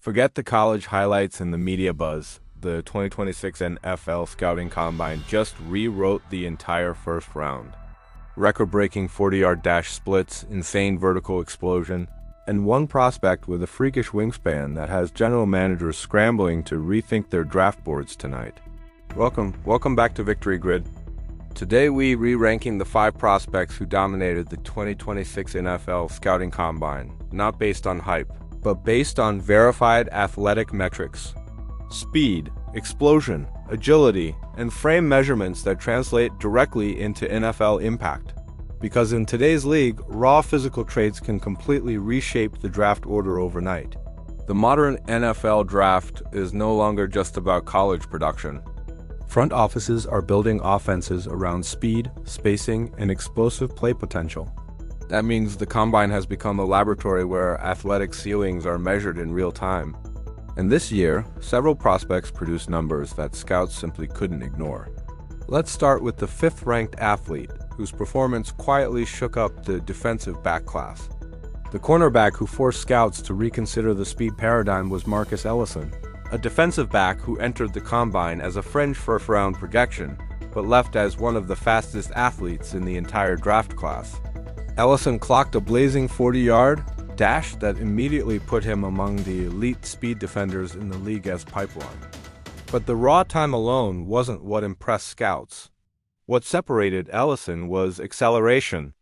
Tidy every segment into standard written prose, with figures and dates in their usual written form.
Forget the college highlights and the media buzz. The 2026 NFL Scouting Combine just rewrote the entire first round. Record-breaking 40-yard dash splits, insane vertical explosion, and one prospect with a freakish wingspan that has general managers scrambling to rethink their draft boards tonight. Welcome back to Victory Grid. Today we re-ranking the 5 prospects who dominated the 2026 NFL Scouting Combine, not based on hype, but based on verified athletic metrics. Speed, explosion, agility, and frame measurements that translate directly into NFL impact. Because in today's league, raw physical traits can completely reshape the draft order overnight. The modern NFL draft is no longer just about college production. Front offices are building offenses around speed, spacing, and explosive play potential. That means the Combine has become a laboratory where athletic ceilings are measured in real time. And this year, several prospects produced numbers that scouts simply couldn't ignore. Let's start with the 5th-ranked athlete, whose performance quietly shook up the defensive back class. The cornerback who forced scouts to reconsider the speed paradigm was Marcus Ellison, a defensive back who entered the Combine as a fringe first-round projection, but left as one of the fastest athletes in the entire draft class. Ellison clocked a blazing 40-yard dash that immediately put him among the elite speed defenders in the league as pipeline. But the raw time alone wasn't what impressed scouts. What separated Ellison was acceleration.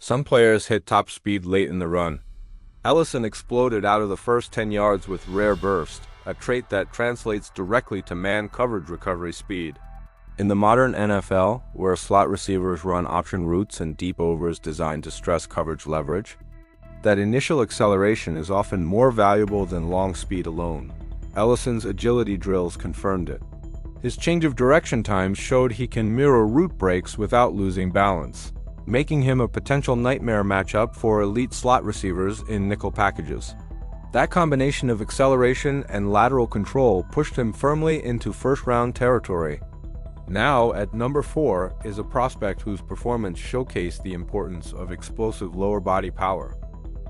Some players hit top speed late in the run. Ellison exploded out of the first 10 yards with rare burst, a trait that translates directly to man coverage recovery speed. In the modern NFL, where slot receivers run option routes and deep overs designed to stress coverage leverage, that initial acceleration is often more valuable than long speed alone. Ellison's agility drills confirmed it. His change of direction times showed he can mirror route breaks without losing balance, making him a potential nightmare matchup for elite slot receivers in nickel packages. That combination of acceleration and lateral control pushed him firmly into first-round territory. Now, at number 4, is a prospect whose performance showcased the importance of explosive lower body power.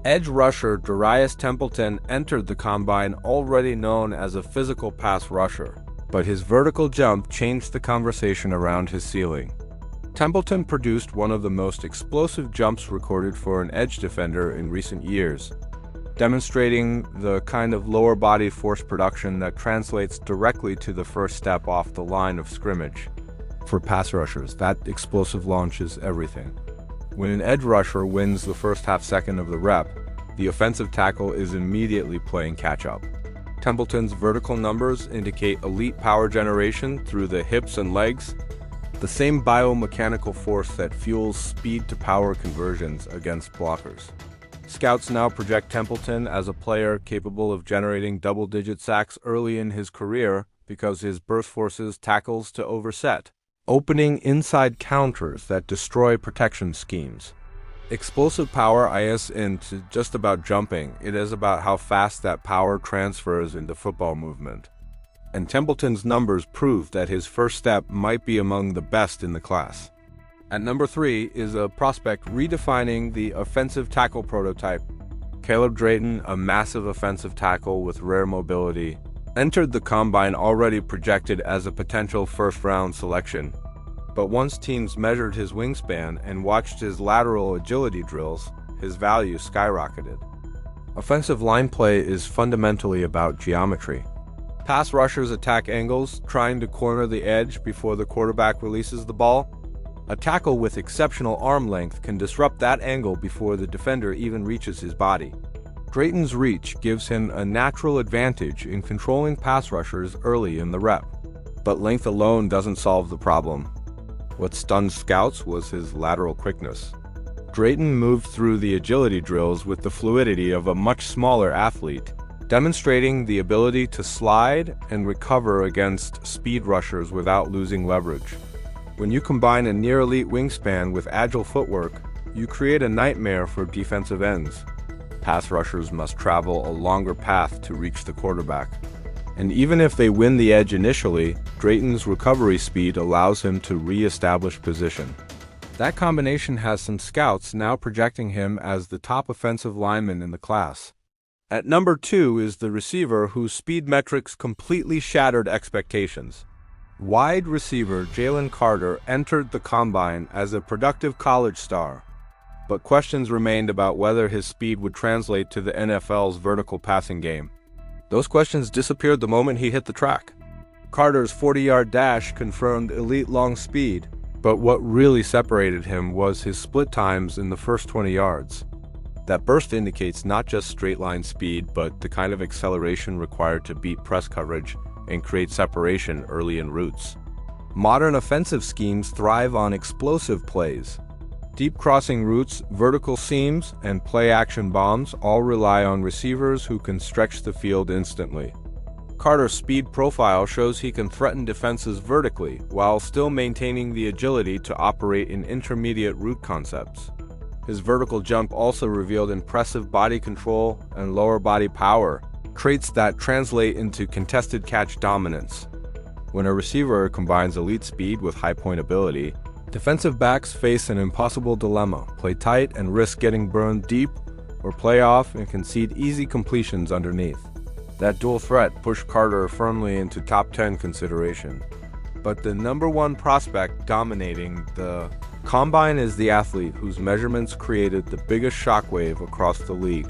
Edge rusher Darius Templeton entered the Combine already known as a physical pass rusher, but his vertical jump changed the conversation around his ceiling. Templeton produced one of the most explosive jumps recorded for an edge defender in recent years, demonstrating the kind of lower body force production that translates directly to the first step off the line of scrimmage. For pass rushers, that explosive launch is everything. When an edge rusher wins the first half second of the rep, the offensive tackle is immediately playing catch-up. Templeton's vertical numbers indicate elite power generation through the hips and legs, the same biomechanical force that fuels speed-to-power conversions against blockers. Scouts now project Templeton as a player capable of generating double-digit sacks early in his career because his burst forces tackles to overset, opening inside counters that destroy protection schemes. Explosive power isn't just about jumping, it is about how fast that power transfers into football movement. And Templeton's numbers prove that his first step might be among the best in the class. At number 3 is a prospect redefining the offensive tackle prototype. Caleb Drayton, a massive offensive tackle with rare mobility, entered the Combine already projected as a potential first-round selection. But once teams measured his wingspan and watched his lateral agility drills, his value skyrocketed. Offensive line play is fundamentally about geometry. Pass rushers attack angles, trying to corner the edge before the quarterback releases the ball. A tackle with exceptional arm length can disrupt that angle before the defender even reaches his body. Drayton's reach gives him a natural advantage in controlling pass rushers early in the rep. But length alone doesn't solve the problem. What stunned scouts was his lateral quickness. Drayton moved through the agility drills with the fluidity of a much smaller athlete, demonstrating the ability to slide and recover against speed rushers without losing leverage. When you combine a near-elite wingspan with agile footwork, you create a nightmare for defensive ends. Pass rushers must travel a longer path to reach the quarterback. And even if they win the edge initially, Drayton's recovery speed allows him to re-establish position. That combination has some scouts now projecting him as the top offensive lineman in the class. At number 2 is the receiver whose speed metrics completely shattered expectations. Wide receiver Jalen Carter entered the combine as a productive college star, but questions remained about whether his speed would translate to the NFL's vertical passing game. Those questions disappeared the moment he hit the track. Carter's 40-yard dash confirmed elite long speed, but what really separated him was his split times in the first 20 yards. That burst indicates not just straight-line speed, but the kind of acceleration required to beat press coverage and create separation early in routes. Modern offensive schemes thrive on explosive plays. Deep crossing routes, vertical seams, and play-action bombs all rely on receivers who can stretch the field instantly. Carter's speed profile shows he can threaten defenses vertically while still maintaining the agility to operate in intermediate route concepts. His vertical jump also revealed impressive body control and lower body power, traits that translate into contested catch dominance. When a receiver combines elite speed with high point ability, defensive backs face an impossible dilemma: play tight and risk getting burned deep, or play off and concede easy completions underneath. That dual threat pushed Carter firmly into top 10 consideration. But the number one prospect dominating the combine is the athlete whose measurements created the biggest shockwave across the league.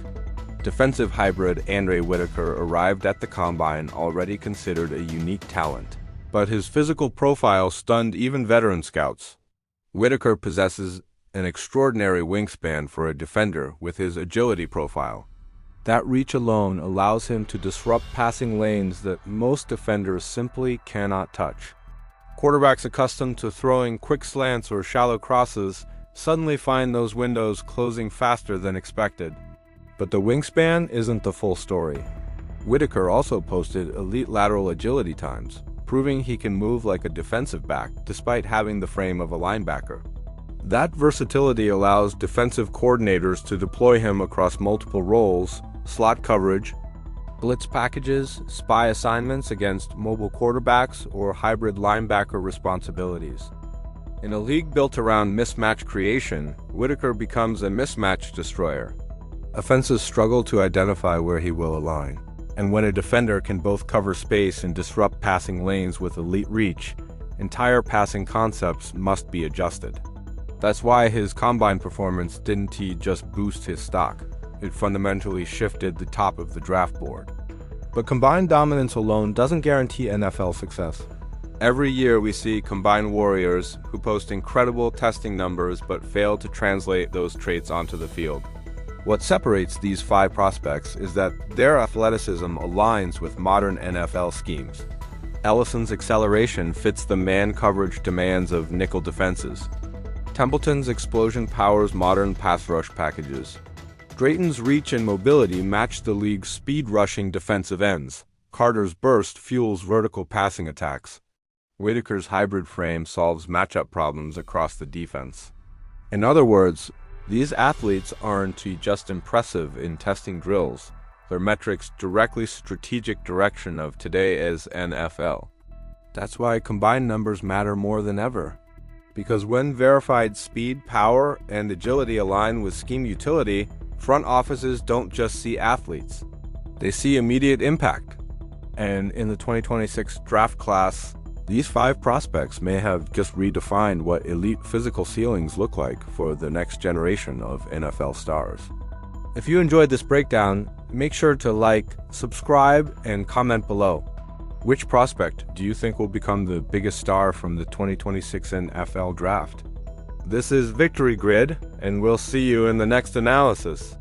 Defensive hybrid Andre Whitaker arrived at the combine already considered a unique talent, but his physical profile stunned even veteran scouts. Whitaker possesses an extraordinary wingspan for a defender with his agility profile. That reach alone allows him to disrupt passing lanes that most defenders simply cannot touch. Quarterbacks accustomed to throwing quick slants or shallow crosses suddenly find those windows closing faster than expected. But the wingspan isn't the full story. Whitaker also posted elite lateral agility times, proving he can move like a defensive back despite having the frame of a linebacker. That versatility allows defensive coordinators to deploy him across multiple roles: slot coverage, blitz packages, spy assignments against mobile quarterbacks, or hybrid linebacker responsibilities. In a league built around mismatch creation, Whitaker becomes a mismatch destroyer. Offenses struggle to identify where he will align, and when a defender can both cover space and disrupt passing lanes with elite reach, entire passing concepts must be adjusted. That's why his combine performance didn't just boost his stock. It fundamentally shifted the top of the draft board. But combined dominance alone doesn't guarantee NFL success. Every year we see combined warriors who post incredible testing numbers but fail to translate those traits onto the field. What separates these 5 prospects is that their athleticism aligns with modern NFL schemes. Ellison's acceleration fits the man coverage demands of nickel defenses. Templeton's explosion powers modern pass rush packages. Drayton's reach and mobility match the league's speed-rushing defensive ends. Carter's burst fuels vertical passing attacks. Whitaker's hybrid frame solves matchup problems across the defense. In other words, these athletes aren't just impressive in testing drills. Their metrics directly strategic direction of today's NFL. That's why combined numbers matter more than ever. Because when verified speed, power, and agility align with scheme utility, front offices don't just see athletes. They see immediate impact. And in the 2026 draft class, these 5 prospects may have just redefined what elite physical ceilings look like for the next generation of NFL stars. If you enjoyed this breakdown, make sure to like, subscribe, and comment below. Which prospect do you think will become the biggest star from the 2026 NFL draft? This is Victory Grid, and we'll see you in the next analysis.